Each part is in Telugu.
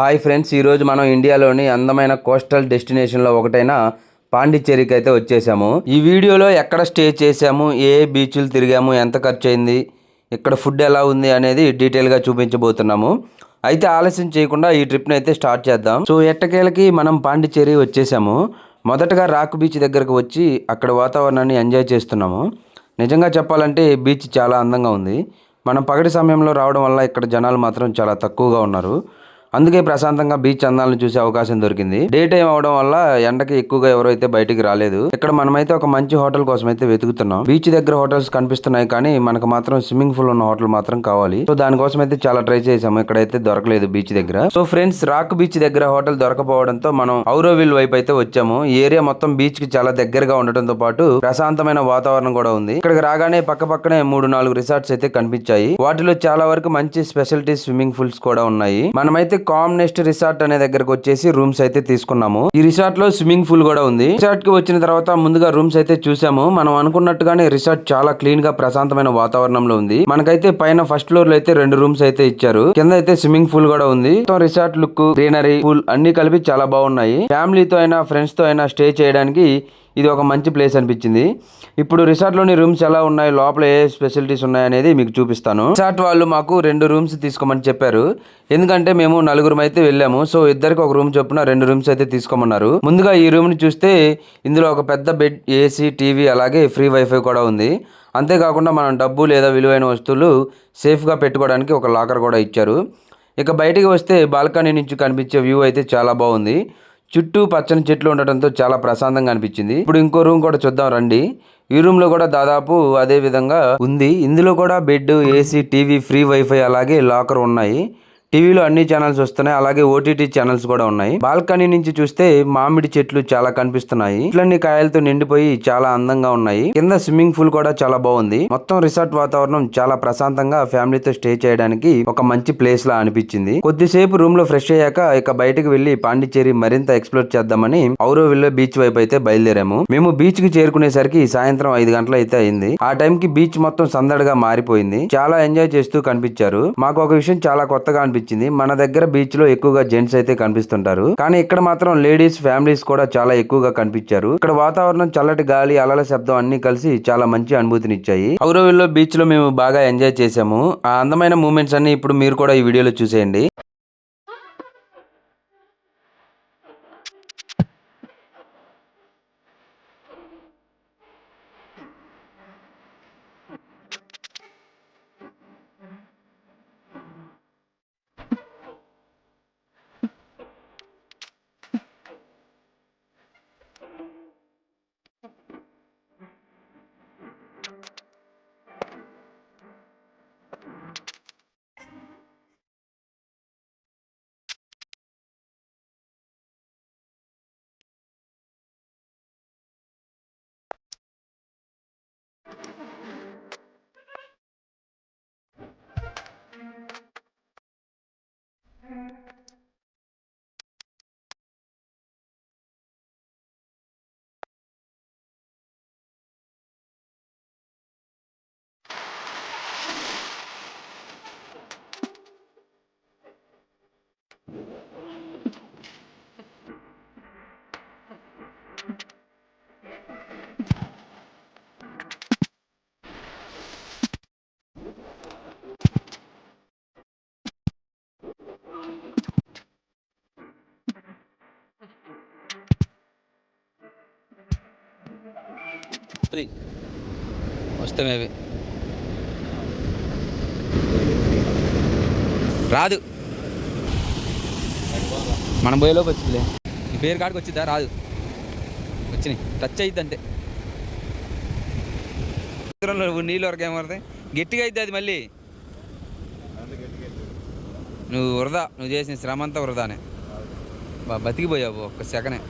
హాయ్ ఫ్రెండ్స్, ఈరోజు మనం ఇండియాలోని అందమైన కోస్టల్ డెస్టినేషన్లో ఒకటైన పాండిచ్చేరికి అయితే వచ్చేసాము. ఈ వీడియోలో ఎక్కడ స్టే చేసాము, ఏ బీచ్లు తిరిగాము, ఎంత ఖర్చు అయింది, ఇక్కడ ఫుడ్ ఎలా ఉంది అనేది డీటెయిల్గా చూపించబోతున్నాము. అయితే ఆలస్యం చేయకుండా ఈ ట్రిప్ని అయితే స్టార్ట్ చేద్దాం. సో ఎట్టకేలకి మనం పాండిచ్చేరి వచ్చేసాము. మొదటగా రాక్ బీచ్ దగ్గరకు వచ్చి అక్కడ వాతావరణాన్ని ఎంజాయ్ చేస్తున్నాము. నిజంగా చెప్పాలంటే బీచ్ చాలా అందంగా ఉంది. మనం పగటి సమయంలో రావడం వల్ల ఇక్కడ జనాలు మాత్రం చాలా తక్కువగా ఉన్నారు. అందుకే ప్రశాంతంగా బీచ్ అందాలను చూసే అవకాశం దొరికింది. డే టైం అవడం వల్ల ఎండకి ఎక్కువగా ఎవరైతే బయటికి రాలేదు. ఇక్కడ మనమైతే ఒక మంచి హోటల్ కోసం అయితే వెతుకుతున్నాం. బీచ్ దగ్గర హోటల్స్ కనిపిస్తున్నాయి, కానీ మనకు మాత్రం స్విమ్మింగ్ పూల్ ఉన్న హోటల్ మాత్రం కావాలి. సో దానికోసం అయితే చాలా ట్రై చేసాము, ఇక్కడైతే దొరకలేదు బీచ్ దగ్గర. సో ఫ్రెండ్స్, రాక్ బీచ్ దగ్గర హోటల్ దొరకపోవడంతో మనం ఔరోవిల్ వైపు అయితే వచ్చాము. ఈ ఏరియా మొత్తం బీచ్ కి చాలా దగ్గరగా ఉండటంతో పాటు ప్రశాంతమైన వాతావరణం కూడా ఉంది. ఇక్కడికి రాగానే పక్కనే 3-4 రిసార్ట్స్ అయితే కనిపించాయి. వాటిలో చాలా వరకు మంచి స్పెషాలిటీ స్విమ్మింగ్ పూల్స్ కూడా ఉన్నాయి. మనమైతే కామ్ నెస్ట్ రిసార్ట్ అనే దగ్గరకు వచ్చేసి రూమ్స్ అయితే తీసుకున్నాము. ఈ రిసార్ట్ లో స్విమ్మింగ్ పూల్ కూడా ఉంది. రిసార్ట్ కి వచ్చిన తర్వాత ముందుగా రూమ్స్ అయితే చూసాము. మనం అనుకున్నట్టుగానే రిసార్ట్ చాలా క్లీన్ గా ప్రశాంతమైన వాతావరణంలో ఉంది. మనకైతే పైన ఫస్ట్ ఫ్లోర్ లో అయితే 2 రూమ్స్ అయితే ఇచ్చారు. కింద అయితే స్విమ్మింగ్ పూల్ కూడా ఉంది. రిసార్ట్ లుక్, గ్రీనరీ, పూల్ అన్ని కలిపి చాలా బాగున్నాయి. ఫ్యామిలీతో అయినా ఫ్రెండ్స్ తో అయినా స్టే చేయడానికి ఇది ఒక మంచి ప్లేస్ అనిపించింది. ఇప్పుడు రిసార్ట్లోని రూమ్స్ ఎలా ఉన్నాయి, లోపల ఏ స్పెషాలిటీస్ ఉన్నాయి అనేది మీకు చూపిస్తాను. రిసార్ట్ వాళ్ళు మాకు 2 రూమ్స్ తీసుకోమని చెప్పారు. ఎందుకంటే మేము 4 అయితే వెళ్ళాము. సో ఇద్దరికి ఒక రూమ్ చొప్పున 2 రూమ్స్ అయితే తీసుకోమన్నారు. ముందుగా ఈ రూమ్ ని చూస్తే ఇందులో ఒక పెద్ద బెడ్, ఏసీ, టీవీ, అలాగే ఫ్రీ వైఫై కూడా ఉంది. అంతేకాకుండా మనం డబ్బు లేదా విలువైన వస్తువులు సేఫ్గా పెట్టుకోవడానికి ఒక లాకర్ కూడా ఇచ్చారు. ఇక బయటికి వస్తే బాల్కనీ నుంచి కనిపించే వ్యూ అయితే చాలా బాగుంది. చుట్టూ పచ్చని చెట్లు ఉండటంతో చాలా ప్రశాంతంగా అనిపించింది. ఇప్పుడు ఇంకో రూమ్ కూడా చూద్దాం రండి. ఈ రూమ్ లో కూడా దాదాపు అదే విధంగా ఉంది. ఇందులో కూడా bed, AC, TV, free wifi, అలాగే లాకర్ ఉన్నాయి. టీవీలో అన్ని ఛానల్స్ వస్తున్నాయి, అలాగే ఓటీటీ ఛానల్స్ కూడా ఉన్నాయి. బాల్కనీ నుంచి చూస్తే మామిడి చెట్లు చాలా కనిపిస్తున్నాయి. చెట్లన్నీ కాయలతో నిండిపోయి చాలా అందంగా ఉన్నాయి. కింద స్విమ్మింగ్ పూల్ కూడా చాలా బాగుంది. మొత్తం రిసార్ట్ వాతావరణం చాలా ప్రశాంతంగా ఫ్యామిలీతో స్టే చేయడానికి ఒక మంచి ప్లేస్ లా అనిపించింది. కొద్దిసేపు రూమ్ లో ఫ్రెష్ అయ్యాక ఇక బయటకు వెళ్లి పాండిచ్చేరి మరింత ఎక్స్ప్లోర్ చేద్దామని ఔరోవిల్లో బీచ్ వైపు అయితే బయలుదేరాము. మేము బీచ్ కి చేరుకునేసరికి సాయంత్రం 5 గంటలు అయితే అయింది. ఆ టైం కి బీచ్ మొత్తం సందడిగా మారిపోయింది. చాలా ఎంజాయ్ చేస్తూ కనిపించారు. మాకు ఒక విషయం చాలా కొత్తగా అనిపించింది. మన దగ్గర బీచ్ లో ఎక్కువగా జెంట్స్ అయితే కనిపిస్తుంటారు, కానీ ఇక్కడ మాత్రం లేడీస్, ఫ్యామిలీస్ కూడా చాలా ఎక్కువగా కనిపించారు. ఇక్కడ వాతావరణం, చల్లటి గాలి, అలల శబ్దం అన్ని కలిసి చాలా మంచి అనుభూతినిచ్చాయి. ఔరోవిల్లో బీచ్ లో మేము బాగా ఎంజాయ్ చేసాము. ఆ అందమైన మూమెంట్స్ అన్ని ఇప్పుడు మీరు కూడా ఈ వీడియోలో చూసేయండి. వస్తే మేబీ రాదు, మనం పోయేలోకి వచ్చిందిలే. ఈ పేరు కాడికి వచ్చిద్దా? రాదు, వచ్చినాయి టచ్ అయిద్ది అంతే. నీళ్ళు వరకు ఏమవుతుంది, గట్టిగా అయిద్ది అది. మళ్ళీ నువ్వు వృధా, నువ్వు చేసిన శ్రమ అంతా వృధానే. బతికిపోయావు ఒక్క సెకనే.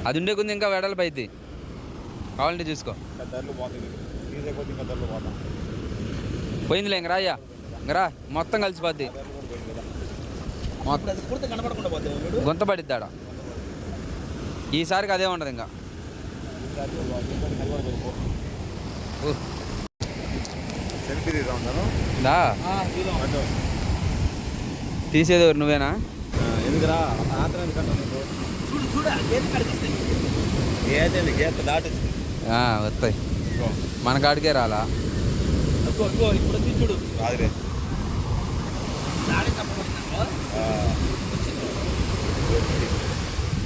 అది ఉండే కొంది ఇంకా వెడల్పు అయితే కావాలంటే చూసుకో. పోయిందిలే, ఇంక రాయ్యా, ఇంక రా, మొత్తం కలిసిపోద్ది, గొంత పడిద్దాడ. ఈసారికి అదే ఉండదు ఇంకా. దా తీసేది ఎవరు నువ్వేనా? వస్తాయి మన కాడికే రాలా.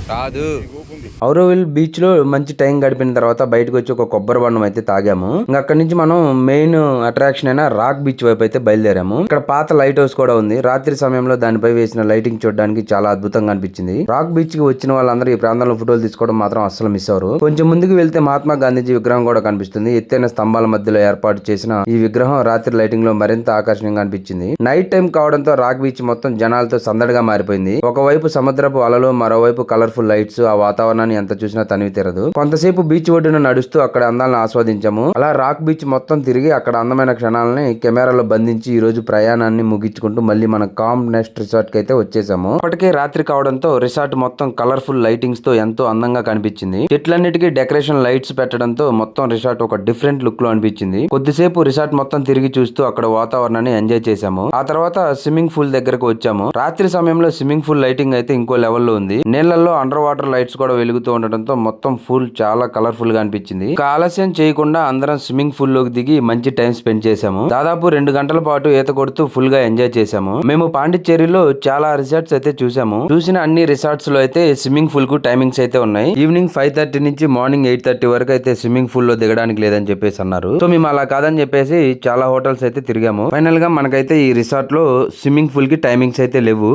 రాదు. ఔరోవిల్ బీచ్ లో మంచి టైం గడిపిన తర్వాత బయటకు వచ్చి ఒక కొబ్బరి బండం అయితే తాగాము. ఇంకా అక్కడి నుంచి మనం మెయిన్ అట్రాక్షన్ అయిన రాక్ బీచ్ వైపు అయితే బయలుదేరాము. ఇక్కడ పాత లైట్ హౌస్ కూడా ఉంది. రాత్రి సమయంలో దానిపై వేసిన లైటింగ్ చూడడానికి చాలా అద్భుతంగా అనిపించింది. రాక్ బీచ్ కి వచ్చిన వాళ్ళందరూ ఈ ప్రాంతంలో ఫోటోలు తీసుకోవడం మాత్రం అస్సలు మిస్ అవరు. కొంచెం ముందుకు వెళ్తే మహాత్మా గాంధీజీ విగ్రహం కూడా కనిపిస్తుంది. ఎత్తైన స్తంభాల మధ్యలో ఏర్పాటు చేసిన ఈ విగ్రహం రాత్రి లైటింగ్ లో మరింత ఆకర్షణీయంగా అనిపించింది. నైట్ టైం కావడంతో రాక్ బీచ్ మొత్తం జనాలతో సందడిగా మారిపోయింది. ఒకవైపు సముద్రపు అలలు, మరోవైపు కలర్ఫుల్ లైట్స్. ఆ వాతావరణాన్ని ఎంత చూసినా తనివి తీరదు. కొంతసేపు బీచ్ ఒడ్డున నడుస్తూ అక్కడ అందాలను ఆస్వాదించాము. అలా రాక్ బీచ్ మొత్తం తిరిగి అక్కడ అందమైన క్షణాలని కెమెరాలో బంధించి ఈ రోజు ప్రయాణాన్ని ముగించుకుంటూ మళ్ళీ మన కామ్ నెస్ట్ రిసార్ట్ కి అయితే వచ్చేసాము. అప్పటికే రాత్రి కావడంతో రిసార్ట్ మొత్తం కలర్ఫుల్ లైటింగ్స్ తో ఎంతో అందంగా కనిపించింది. చెట్లన్నిటికీ డెకరేషన్ లైట్స్ పెట్టడంతో మొత్తం రిసార్ట్ ఒక డిఫరెంట్ లుక్ లో అనిపించింది. కొద్దిసేపు రిసార్ట్ మొత్తం తిరిగి చూస్తూ అక్కడ వాతావరణాన్ని ఎంజాయ్ చేశాము. ఆ తర్వాత స్విమ్మింగ్ పూల్ దగ్గరకు వచ్చాము. రాత్రి సమయంలో స్విమ్మింగ్ పూల్ లైటింగ్ అయితే ఇంకో లెవెల్లో ఉంది. నీళ్లలో అండర్ వాటర్ లైట్స్ కూడా వెలుగుతూ ఉండటంతో మొత్తం పూల్ చాలా కలర్ఫుల్ గా అనిపించింది. ఆలస్యం చేయకుండా అందరం స్విమ్మింగ్ పూల్ లోకి దిగి మంచి టైం స్పెండ్ చేశాము. దాదాపు 2 గంటల పాటు ఈత కొడుతూ ఫుల్ గా ఎంజాయ్ చేశాము. మేము పాండిచ్చేరిలో చాలా రిసార్ట్స్ అయితే చూసాము. చూసిన అన్ని రిసార్ట్స్ లో అయితే స్విమ్మింగ్ పూల్ కు టైమింగ్స్ అయితే ఉన్నాయి. ఈవినింగ్ 5:30 నుంచి మార్నింగ్ 8:30 వరకు అయితే స్విమ్మింగ్ పూల్ లో దిగడానికి లేదని చెప్పేసి అన్నారు. సో మేము అలా కాదని చెప్పేసి చాలా హోటల్స్ అయితే తిరిగాము. ఫైనల్ గా మనకైతే ఈ రిసార్ట్ లో స్విమ్మింగ్ పూల్ కి టైమింగ్స్ అయితే లేవు.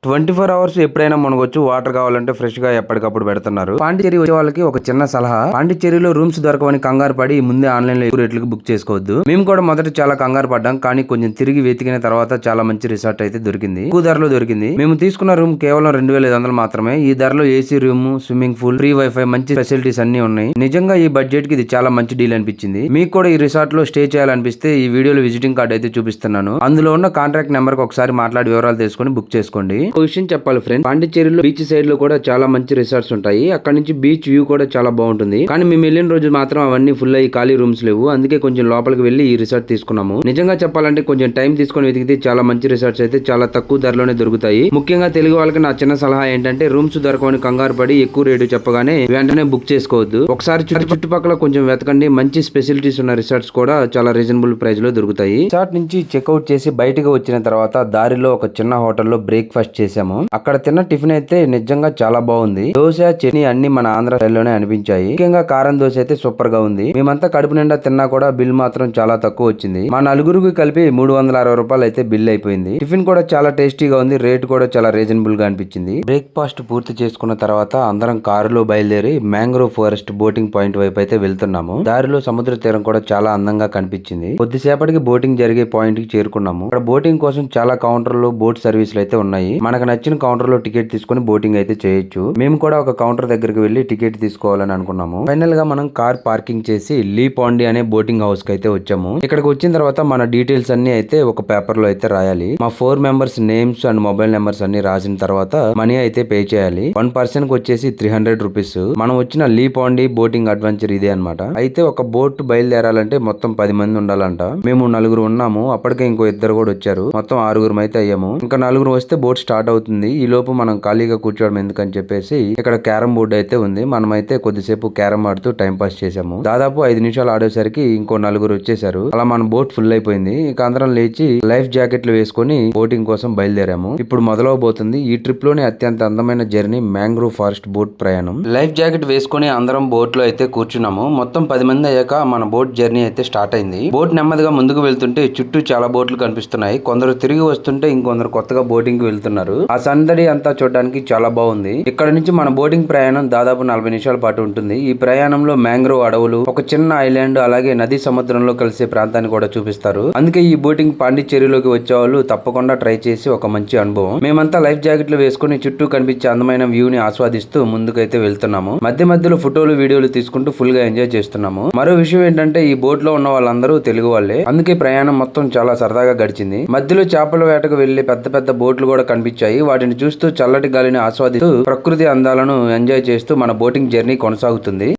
24 అవర్స్ ఎప్పుడైనా మునగొచ్చు. వాటర్ కావాలంటే ఫ్రెష్ గా ఎప్పటికప్పుడు పెడుతున్నారు. పాండిచ్చేరి వచ్చే వాళ్ళకి ఒక చిన్న సలహా, పాండిచ్చేరిలో రూమ్స్ దొరకవని కంగారు పడి ముందే ఆన్లైన్ లో ఎక్కువ రేట్లకు బుక్ చేసుకోవద్దు. మేము కూడా మొదట చాలా కంగారు పడ్డాం, కానీ కొంచెం తిరిగి వెతికిన తర్వాత చాలా మంచి రిసార్ట్ అయితే దొరికింది. ఎక్కువ ధరలో దొరికింది. మేము తీసుకున్న రూమ్ కేవలం 2,500 మాత్రమే. ఈ ధరలో AC room, swimming pool, free wifi, మంచి ఫెసిలిటీస్ అన్ని ఉన్నాయి. నిజంగా ఈ బడ్జెట్ కి ఇది చాలా మంచి డీల్ అనిపించింది. మీకు కూడా ఈ రిసార్ట్ లో స్టే చేయాలనిపిస్తే ఈ వీడియోలో విజిటింగ్ కార్డ్ అయితే చూపిస్తున్నాను. అందులో ఉన్న కాంటాక్ట్ నెంబర్ కి ఒకసారి మాట్లాడి వివరాలు తెలుసుకొని బుక్ చేసుకోండి. ఒక విషయం చెప్పాలి ఫ్రెండ్, పాండిచ్చేరిలో బీచ్ సైడ్ లో కూడా చాలా మంచి రిసార్ట్స్ ఉంటాయి. అక్కడ నుంచి బీచ్ వ్యూ కూడా చాలా బాగుంటుంది. కానీ మేము వెళ్ళిన రోజు మాత్రం అవన్నీ ఫుల్ అయ్యి ఖాళీ రూమ్స్ లేవు. అందుకే కొంచెం లోపలికి వెళ్ళి ఈ రిసార్ట్ తీసుకున్నాము. నిజంగా చెప్పాలంటే కొంచెం టైం తీసుకొని వెతికితే చాలా మంచి రిసార్ట్స్ అయితే చాలా తక్కువ ధరలోనే దొరుకుతాయి. ముఖ్యంగా తెలుగు వాళ్ళకి నా చిన్న సలహా ఏంటంటే రూమ్స్ దొరకవని కంగారు పడి ఎక్కువ రేటు చెప్పగానే వెంటనే బుక్ చేసుకోవద్దు. ఒకసారి చుట్టుపక్కల కొంచెం వెతకండి. మంచి స్పెసిలిటీస్ ఉన్న రిసార్ట్స్ కూడా చాలా రీజనబుల్ ప్రైస్ లో దొరుకుతాయి. రిసార్ట్ నుంచి చెక్అవుట్ చేసి బయటకు వచ్చిన తర్వాత దారిలో ఒక చిన్న హోటల్లో బ్రేక్ఫాస్ట్ చేసాము. అక్కడ తిన్న టిఫిన్ అయితే నిజంగా చాలా బాగుంది. దోశ, చట్నీ అన్ని మన ఆంధ్ర స్టైల్లోనే అనిపించాయి. ముఖ్యంగా కారం దోశ అయితే సూపర్ గా ఉంది. మేమంతా కడుపు నిండా తిన్నా కూడా బిల్ మాత్రం చాలా తక్కువ వచ్చింది. మా నలుగురికి కలిపి 360 రూపాయలు అయితే బిల్ అయిపోయింది. టిఫిన్ కూడా చాలా టేస్టీగా ఉంది. రేట్ కూడా చాలా రీజనబుల్ గా అనిపించింది. బ్రేక్ఫాస్ట్ పూర్తి చేసుకున్న తర్వాత అందరం కారులో బయలుదేరి మ్యాంగ్రోవ్ ఫారెస్ట్ బోటింగ్ పాయింట్ వైపు అయితే వెళ్తున్నాము. దారిలో సముద్ర తీరం కూడా చాలా అందంగా కనిపించింది. కొద్దిసేపటికి బోటింగ్ జరిగే పాయింట్ కి చేరుకున్నాము. ఇక్కడ బోటింగ్ కోసం చాలా కౌంటర్లు, బోట్ సర్వీసులు అయితే ఉన్నాయి. మనకు నచ్చిన కౌంటర్ లో టికెట్ తీసుకుని బోటింగ్ అయితే చేయొచ్చు. మేము కూడా ఒక కౌంటర్ దగ్గరికి వెళ్లి టికెట్ తీసుకోవాలని అనుకున్నాము. ఫైనల్ గా మనం కార్ పార్కింగ్ చేసి లీ పాండి అనే బోటింగ్ హౌస్ కి అయితే వచ్చాము. ఇక్కడికి వచ్చిన తర్వాత మన డీటెయిల్స్ అన్ని అయితే ఒక పేపర్ లో అయితే రాయాలి. మా 4 members names and mobile numbers అన్ని రాసిన తర్వాత మనీ అయితే పే చేయాలి. 1 పర్సన్ కి వచ్చేసి 300 రూపీస్. మనం వచ్చిన లీ పాండి బోటింగ్ అడ్వెంచర్ ఇదే అన్నమాట. అయితే ఒక బోట్ బయలుదేరాలంటే మొత్తం 10 మంది ఉండాలంట. మేము 4 ఉన్నాము. అప్పటికే ఇంకో 2 కూడా వచ్చారు. మొత్తం 6 అయితే అయ్యాము. ఇంకా 4 వస్తే బోట్ స్టార్ట్ అవుతుంది. ఈ లోపు మనం ఖాళీగా కూర్చోవడం ఎందుకని చెప్పేసి ఇక్కడ క్యారమ్ బోర్డు అయితే ఉంది. మనమైతే కొద్దిసేపు క్యారమ్ ఆడుతూ టైం పాస్ చేసాము. దాదాపు 5 నిమిషాలు ఆడేసరికి ఇంకో 4 వచ్చేసారు. అలా మన బోట్ ఫుల్ అయిపోయింది. ఇక అందరం లేచి లైఫ్ జాకెట్లు వేసుకొని బోటింగ్ కోసం బయలుదేరాము. ఇప్పుడు మొదలవబోతుంది ఈ ట్రిప్ లోనే అత్యంత అందమైన జర్నీ, మ్యాంగ్రోవ్ ఫారెస్ట్ బోట్ ప్రయాణం. లైఫ్ జాకెట్ వేసుకొని అందరం బోట్ లో అయితే కూర్చున్నాము. మొత్తం 10 మంది అయ్యాక మన బోట్ జర్నీ అయితే స్టార్ట్ అయింది. బోట్ నెమ్మదిగా ముందుకు వెళ్తుంటే చుట్టూ చాలా బోట్లు కనిపిస్తున్నాయి. కొందరు తిరిగి వస్తుంటే ఇంకొందరు కొత్తగా బోటింగ్ కి వెళ్తున్నారు. ఆ సందడి అంతా చూడడానికి చాలా బాగుంది. ఇక్కడ నుంచి మన బోటింగ్ ప్రయాణం దాదాపు 40 నిమిషాల పాటు ఉంటుంది. ఈ ప్రయాణంలో మ్యాంగ్రోవ్ అడవులు, ఒక చిన్న ఐలాండ్, అలాగే నది సముద్రంలో కలిసే ప్రాంతాన్ని కూడా చూపిస్తారు. అందుకే ఈ బోటింగ్ పాండిచ్చేరిలోకి వచ్చే వాళ్ళు తప్పకుండా ట్రై చేసి ఒక మంచి అనుభవం. మేమంతా లైఫ్ జాకెట్లు వేసుకుని చుట్టూ కనిపించే అందమైన వ్యూ ని ఆస్వాదిస్తూ ముందుకైతే వెళ్తున్నాము. మధ్య మధ్యలో ఫోటోలు, వీడియోలు తీసుకుంటూ ఫుల్ గా ఎంజాయ్ చేస్తున్నాము. మరో విషయం ఏంటంటే ఈ బోట్ లో ఉన్న వాళ్ళందరూ తెలుగు వాళ్ళే. అందుకే ప్రయాణం మొత్తం చాలా సరదాగా గడిచింది. మధ్యలో చేపల వేటకు వెళ్లి పెద్ద పెద్ద బోట్లు కూడా కనిపించాయి. వాటిని చూస్తూ చల్లటి గాలిని ఆస్వాదిస్తూ ప్రకృతి అందాలను ఎంజాయ్ చేస్తూ మన బోటింగ్ జర్నీ కొనసాగుతుంది.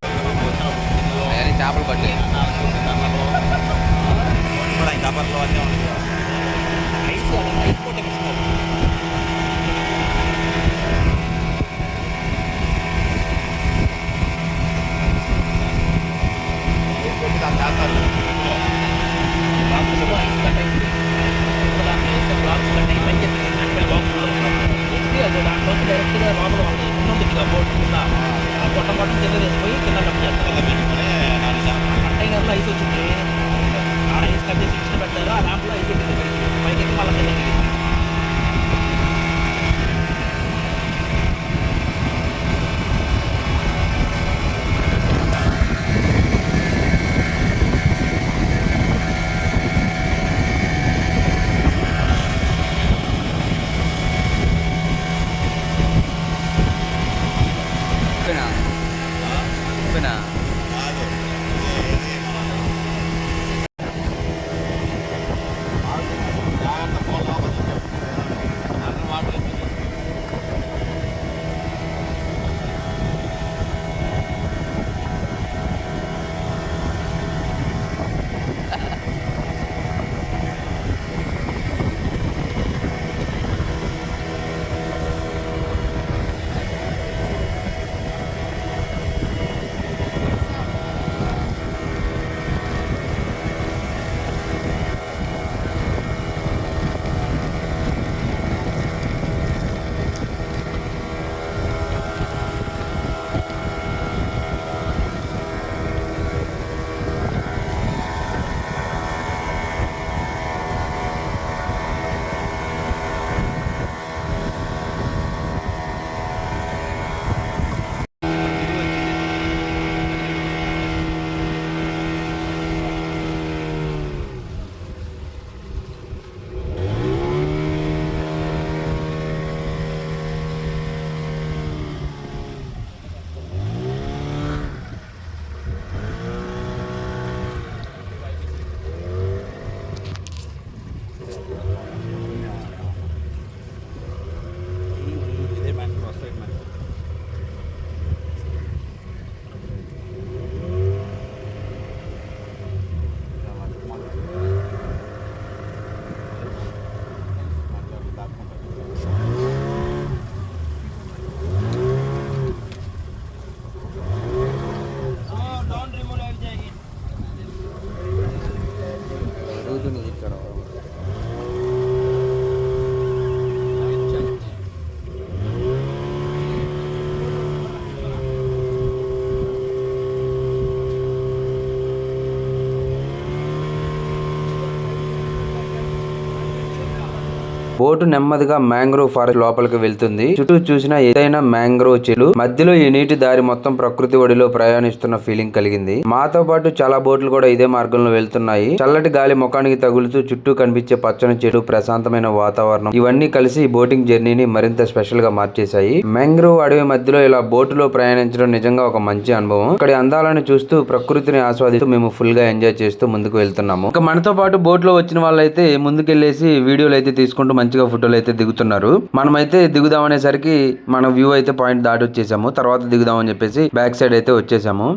బోటు నెమ్మదిగా మ్యాంగ్రోవ్ ఫారెస్ట్ లోపలికి వెళ్తుంది. చుట్టూ చూసిన ఏదైనా మ్యాంగ్రోవ్ చెలు మధ్యలో ఈ నీటి దారి మొత్తం ప్రకృతి ఒడిలో ప్రయాణిస్తున్న ఫీలింగ్ కలిగింది. మాతో పాటు చాలా బోట్లు కూడా ఇదే మార్గంలో వెళ్తున్నాయి. చల్లటి గాలి ముఖానికి తగులుతూ చుట్టూ కనిపించే పచ్చని చెట్లు, ప్రశాంతమైన వాతావరణం ఇవన్నీ కలిసి బోటింగ్ జర్నీని మరింత స్పెషల్ గా మార్చేశాయి. మ్యాంగ్రోవ్ అడవి మధ్యలో ఇలా బోటులో ప్రయాణించడం నిజంగా ఒక మంచి అనుభవం. ఇక్కడ అందాలను చూస్తూ ప్రకృతిని ఆస్వాదిస్తూ మేము ఫుల్ గా ఎంజాయ్ చేస్తూ ముందుకు వెళ్తున్నాము. ఇక మనతో పాటు బోట్ లో వచ్చిన వాళ్ళైతే ముందుకెళ్లేసి వీడియోలు అయితే తీసుకుంటూ మంచిగా ఫోటోలు అయితే దిగుతున్నారు. మనమైతే దిగుదామనేసరికి మన వ్యూ అయితే పాయింట్ దాటి వచ్చేసాము. తర్వాత దిగుదామని చెప్పేసి బ్యాక్ సైడ్ అయితే వచ్చేసాము.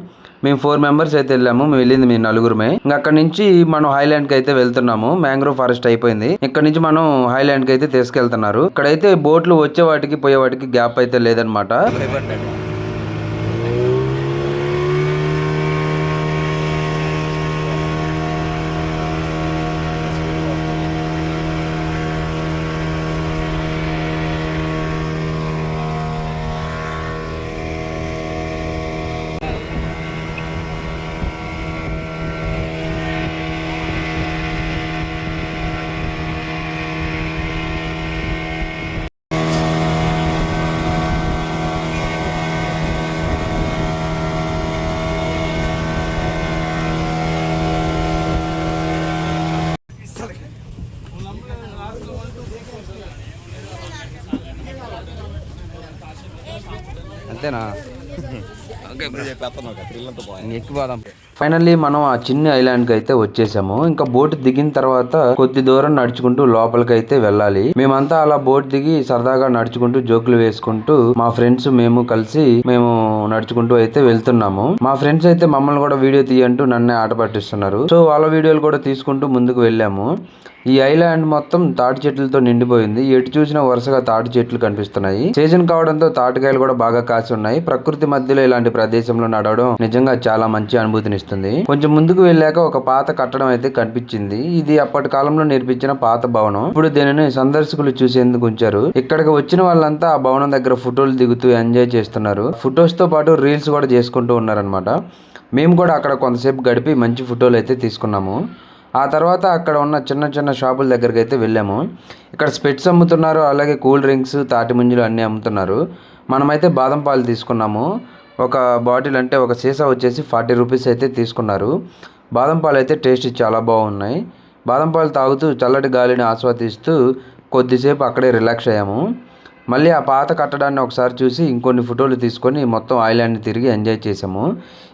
మేము 4 మెంబర్స్ అయితే వెళ్ళాము. మేము వెళ్ళింది మీ నలుగురమే. ఇంకా అక్కడ నుంచి మనం హైలాండ్ కి అయితే వెళ్తున్నాము. మ్యాంగ్రోవ్ ఫారెస్ట్ అయిపోయింది. ఇక్కడ నుంచి మనం హైలాండ్ కి అయితే తీసుకెళ్తున్నారు. ఇక్కడైతే బోట్లు వచ్చే వాటికి పోయే వాటికి గ్యాప్ అయితే లేదనమాట. అంతేనా? ఎక్కిపోదాం. ఫైనల్లీ మనం ఆ చిన్న ఐలాండ్ కి అయితే వచ్చేసాము. ఇంకా బోట్ దిగిన తర్వాత కొద్ది దూరం నడుచుకుంటూ లోపలికి అయితే వెళ్ళాలి. మేమంతా అలా బోట్ దిగి సరదాగా నడుచుకుంటూ జోకులు వేసుకుంటూ మా ఫ్రెండ్స్ మేము కలిసి నడుచుకుంటూ అయితే వెళ్తున్నాము. మా ఫ్రెండ్స్ అయితే మమ్మల్ని కూడా వీడియో తీయంటూ నన్నే ఆట పట్టిస్తున్నారు. సో వాళ్ళ వీడియోలు కూడా తీసుకుంటూ ముందుకు వెళ్ళాము. ఈ ఐలాండ్ మొత్తం తాటి చెట్లతో నిండిపోయింది. ఎటు చూసినా వరుసగా తాటి చెట్లు కనిపిస్తున్నాయి. సీజన్ కావడంతో తాటికాయలు కూడా బాగా కాసి ఉన్నాయి. ప్రకృతి మధ్యలో ఇలాంటి ప్రదేశంలో నడవడం నిజంగా చాలా మంచి అనుభూతినిస్తుంది. కొంచెం ముందుకు వెళ్ళాక ఒక పాత కట్టడం అయితే కనిపించింది. ఇది అప్పటి కాలంలో నిర్మించిన పాత భవనం. ఇప్పుడు దీనిని సందర్శకులు చూసేందుకు ఉంచారు. ఇక్కడికి వచ్చిన వాళ్ళంతా ఆ భవనం దగ్గర ఫోటోలు దిగుతూ ఎంజాయ్ చేస్తున్నారు. ఫొటోస్ తో పాటు రీల్స్ కూడా చేసుకుంటూ ఉన్నారనమాట. మేము కూడా అక్కడ కొంతసేపు గడిపి మంచి ఫోటోలు అయితే తీసుకున్నాము. ఆ తర్వాత అక్కడ ఉన్న చిన్న చిన్న షాపుల దగ్గరికి అయితే వెళ్ళాము. ఇక్కడ స్పెట్స్ అమ్ముతున్నారు. అలాగే కూల్ డ్రింక్స్, తాటి ముంజలు అన్నీ అమ్ముతున్నారు. మనమైతే బాదం పాలు తీసుకున్నాము. ఒక బాటిల్ అంటే ఒక సీసా వచ్చేసి 40 రూపీస్ అయితే తీసుకున్నారు. బాదం పాలు అయితే టేస్ట్ చాలా బాగున్నాయి. బాదం పాలు తాగుతూ చల్లటి గాలిని ఆస్వాదిస్తూ కొద్దిసేపు అక్కడే రిలాక్స్ అయ్యాము. మళ్ళీ ఆ పాత కట్టడాన్ని ఒకసారి చూసి ఇంకొన్ని ఫోటోలు తీసుకొని మొత్తం ఐలాండ్ని తిరిగి ఎంజాయ్ చేసాము.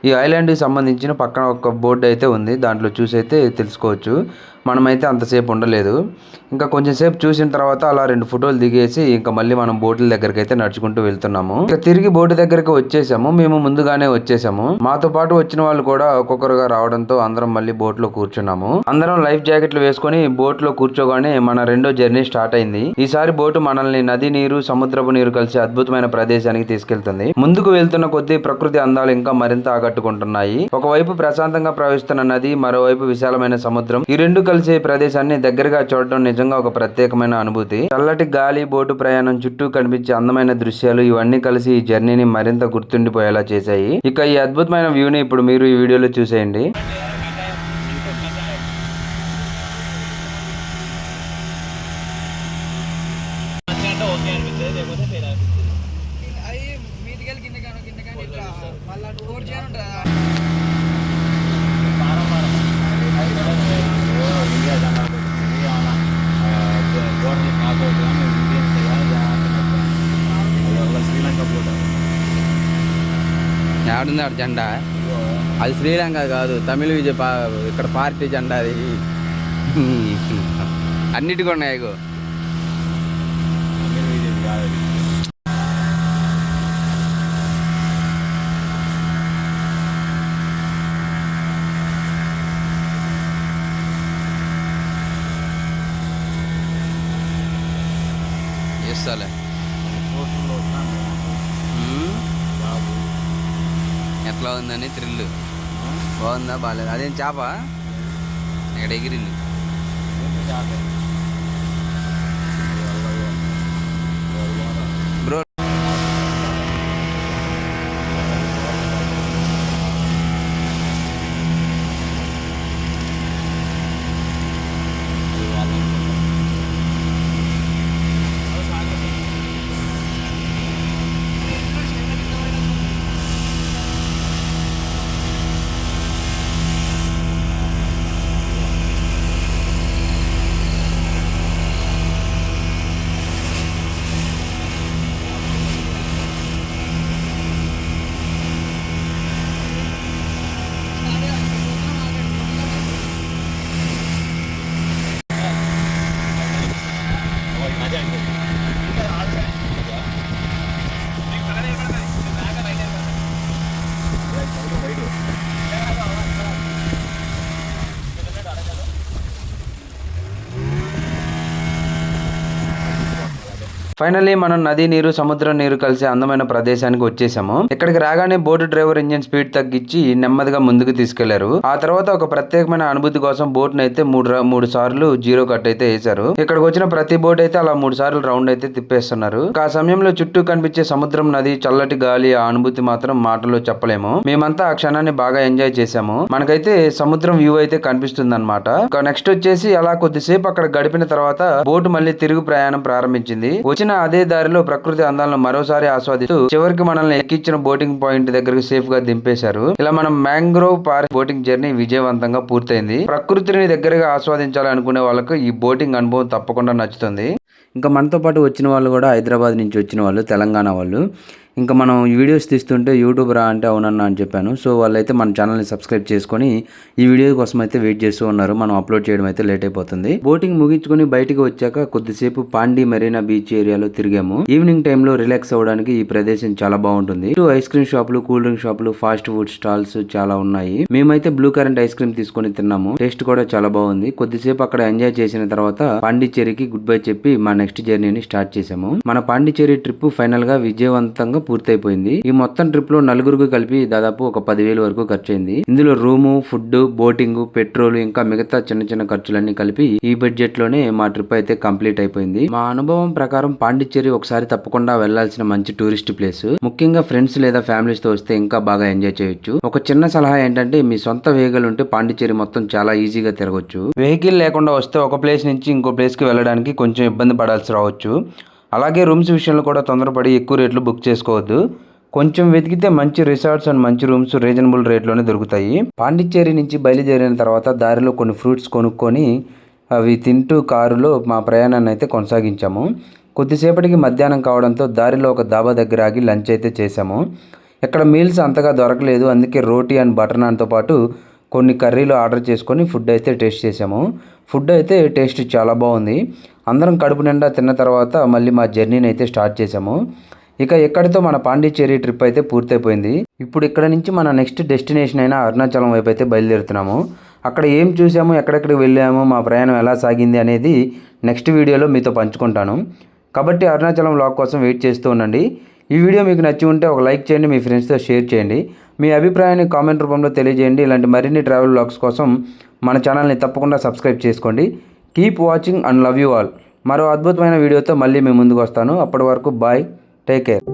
ఈ ఐలాండ్కి సంబంధించిన పక్కన ఒక బోర్డు అయితే ఉంది. దాంట్లో చూసి అయితే తెలుసుకోవచ్చు. మనమైతే అంతసేపు ఉండలేదు. ఇంకా కొంచెం సేపు చూసిన తర్వాత అలా 2 ఫోటోలు దిగేసి ఇంకా మళ్ళీ మనం బోట్ల దగ్గరికి అయితే నడుచుకుంటూ వెళ్తున్నాము. ఇంకా తిరిగి బోటు దగ్గరికి వచ్చేసాము. మేము ముందుగానే వచ్చేసాము. మాతో పాటు వచ్చిన వాళ్ళు కూడా ఒక్కొక్కరుగా రావడంతో అందరం మళ్ళీ బోట్ లో కూర్చున్నాము. అందరం లైఫ్ జాకెట్లు వేసుకొని బోట్ లో కూర్చోగానే మన రెండో జర్నీ స్టార్ట్ అయింది. ఈసారి బోటు మనల్ని నది నీరు, సముద్రపు నీరు కలిసి అద్భుతమైన ప్రదేశానికి తీసుకెళ్తుంది. ముందుకు వెళ్తున్న కొద్దీ ప్రకృతి అందాలు ఇంకా మరింత ఆకట్టుకుంటున్నాయి. ఒకవైపు ప్రశాంతంగా ప్రవహిస్తున్న నది, మరోవైపు విశాలమైన సముద్రం. ఈ రెండు కలిసే ప్రదేశాన్ని దగ్గరగా చూడటం నిజంగా ఒక ప్రత్యేకమైన అనుభూతి. చల్లటి గాలి, బోటు ప్రయాణం, చుట్టూ కనిపించే అందమైన దృశ్యాలు ఇవన్నీ కలిసి ఈ జర్నీని మరింత గుర్తుండిపోయేలా చేశాయి. ఇక ఈ అద్భుతమైన వ్యూని ఇప్పుడు మీరు ఈ వీడియోలో చూసేయండి. ఏడుంది ఆడ జెండా? అది శ్రీలంక కాదు, తమిళ విజయ ఇక్కడ పార్టీ జెండా అది. అన్నిటికీ ఉన్నాయి. చేస్తాలే. ఎట్లా ఉందని థ్రిల్ బాగుందా బాగాలేదు? అదేం చేప ఇక్కడ ఎగిరింది. బ్రో ఫైనల్లీ మనం నది నీరు సముద్రం నీరు కలిసి అందమైన ప్రదేశానికి వచ్చేసాము. ఇక్కడికి రాగానే బోటు డ్రైవర్ ఇంజిన్ స్పీడ్ తగ్గించి నెమ్మదిగా ముందుకు తీసుకెళ్లారు. ఆ తర్వాత ఒక ప్రత్యేకమైన అనుభూతి కోసం బోట్ అయితే మూడు సార్లు జీరో కట్ అయితే వేశారు. ఇక్కడికి వచ్చిన ప్రతి బోట్ అయితే అలా 3 సార్లు రౌండ్ అయితే తిప్పేస్తున్నారు. ఆ సమయంలో చుట్టూ కనిపించే సముద్రం, నది, చల్లటి గాలి, ఆ అనుభూతి మాత్రం మాటల్లో చెప్పలేము. మేమంతా ఆ క్షణాన్ని బాగా ఎంజాయ్ చేసాము. మనకైతే సముద్రం వ్యూ అయితే కనిపిస్తుంది అనమాట. నెక్స్ట్ వచ్చేసి అలా కొద్దిసేపు అక్కడ గడిపిన తర్వాత బోటు మళ్ళీ తిరుగు ప్రయాణం ప్రారంభించింది. వచ్చిన అదే దారిలో ప్రకృతి అందాలను మరోసారి ఆస్వాదిస్తూ చివరికి మనల్ని ఎక్కించిన బోటింగ్ పాయింట్ దగ్గరకు సేఫ్ గా దింపేశారు. ఇలా మనం మ్యాంగ్రోవ్ ఫారెస్ట్ బోటింగ్ జర్నీ విజయవంతంగా పూర్తయింది. ప్రకృతిని దగ్గరగా ఆస్వాదించాలనుకునే వాళ్ళకు ఈ బోటింగ్ అనుభవం తప్పకుండా నచ్చుతుంది. ఇంకా మనతో పాటు వచ్చిన వాళ్ళు కూడా హైదరాబాద్ నుంచి వచ్చిన వాళ్ళు, తెలంగాణ వాళ్ళు. ఇంకా మనం వీడియోస్ తీస్తుంటే యూట్యూబ్ రా అంటే అవునన్నా అని చెప్పాను. సో వాళ్ళైతే మన ఛానల్ని సబ్స్క్రైబ్ చేసుకొని ఈ వీడియో కోసం అయితే వెయిట్ చేస్తూ ఉన్నారు. మనం అప్లోడ్ చేయడం అయితే లేట్ అయిపోతుంది. బోటింగ్ ముగించుకొని బయటికి వచ్చాక కొద్దిసేపు పాండి మెరీనా బీచ్ ఏరియాలో తిరిగాము. ఈవినింగ్ టైంలో రిలాక్స్ అవ్వడానికి ఈ ప్రదేశం చాలా బాగుంటుంది. ఇటు ఐస్ క్రీమ్ షాపులు, కూల్ డ్రింక్ షాపులు, ఫాస్ట్ ఫుడ్ స్టాల్స్ చాలా ఉన్నాయి. మేమైతే బ్లూ కరెంట్ ఐస్ క్రీమ్ తీసుకొని తిన్నాము. టేస్ట్ కూడా చాలా బాగుంది. కొద్దిసేపు అక్కడ ఎంజాయ్ చేసిన తర్వాత పాండిచ్చేరికి గుడ్ బై చెప్పి మా నెక్స్ట్ జర్నీని స్టార్ట్ చేసాము. మన పాండిచ్చేరి ట్రిప్ ఫైనల్ గా విజయవంతంగా పూర్తయిపోయింది. ఈ మొత్తం ట్రిప్ లో నలుగురికి కలిపి దాదాపు ఒక 10,000 వరకు ఖర్చు అయింది. ఇందులో రూము, ఫుడ్, బోటింగ్, పెట్రోల్ ఇంకా మిగతా చిన్న చిన్న ఖర్చులన్నీ కలిపి ఈ బడ్జెట్ లోనే మా ట్రిప్ అయితే కంప్లీట్ అయిపోయింది. మా అనుభవం ప్రకారం పాండిచ్చేరి ఒకసారి తప్పకుండా వెళ్లాల్సిన మంచి టూరిస్ట్ ప్లేస్. ముఖ్యంగా ఫ్రెండ్స్ లేదా ఫ్యామిలీస్ తో వస్తే ఇంకా బాగా ఎంజాయ్ చేయొచ్చు. ఒక చిన్న సలహా ఏంటంటే మీ సొంత వెహికల్ ఉంటే పాండిచ్చేరి మొత్తం చాలా ఈజీగా తిరగొచ్చు. వెహికల్ లేకుండా వస్తే ఒక ప్లేస్ నుంచి ఇంకో ప్లేస్ కి వెళ్ళడానికి కొంచెం ఇబ్బంది పడాల్సి రావచ్చు. అలాగే రూమ్స్ విషయంలో కూడా తొందరపడి ఎక్కువ రేట్లు బుక్ చేసుకోవద్దు. కొంచెం వెతికితే మంచి రిసార్ట్స్ అండ్ మంచి రూమ్స్ రీజనబుల్ రేట్లోనే దొరుకుతాయి. పాండిచ్చేరి నుంచి బయలుదేరిన తర్వాత దారిలో కొన్ని ఫ్రూట్స్ కొనుక్కొని అవి తింటూ కారులో మా ప్రయాణాన్ని అయితే కొనసాగించాము. కొద్దిసేపటికి మధ్యాహ్నం కావడంతో దారిలో ఒక దాబా దగ్గర ఆగి లంచ్ అయితే చేసాము. ఇక్కడ మీల్స్ అంతగా దొరకలేదు. అందుకే రోటీ అండ్ బటర్ నాన్తో పాటు కొన్ని కర్రీలు ఆర్డర్ చేసుకొని ఫుడ్ అయితే టేస్ట్ చేసాము. ఫుడ్ అయితే టేస్ట్ చాలా బాగుంది. అందరం కడుపు నిండా తిన్న తర్వాత మళ్ళీ మా జర్నీని అయితే స్టార్ట్ చేసాము. ఇక ఎక్కడితో మన పాండిచ్చేరి ట్రిప్ అయితే పూర్తయిపోయింది. ఇప్పుడు ఇక్కడ నుంచి మన నెక్స్ట్ డెస్టినేషన్ అయిన అరుణాచలం వైపు అయితే బయలుదేరుతున్నాము. అక్కడ ఏం చూసాము, ఎక్కడెక్కడికి వెళ్ళాము, మా ప్రయాణం ఎలా సాగింది అనేది నెక్స్ట్ వీడియోలో మీతో పంచుకుంటాను. కాబట్టి అరుణాచలం వ్లాగ్ కోసం వెయిట్ చేస్తూ ఉండండి. ఈ వీడియో మీకు నచ్చి ఉంటే ఒక లైక్ చేయండి, మీ ఫ్రెండ్స్తో షేర్ చేయండి. మీ అభిప్రాయాన్ని కామెంట్ రూపంలో తెలియజేయండి. ఇలాంటి మరిన్ని ట్రావెల్ వ్లాగ్స్ కోసం మన ఛానల్ని తప్పకుండా సబ్స్క్రైబ్ చేసుకోండి. Keep watching and love you all. మరో అద్భుతమైన వీడియోతో మళ్ళీ మీ ముందుకు వస్తాను. అప్పటి వరకు బాయ్, టేక్ కేర్.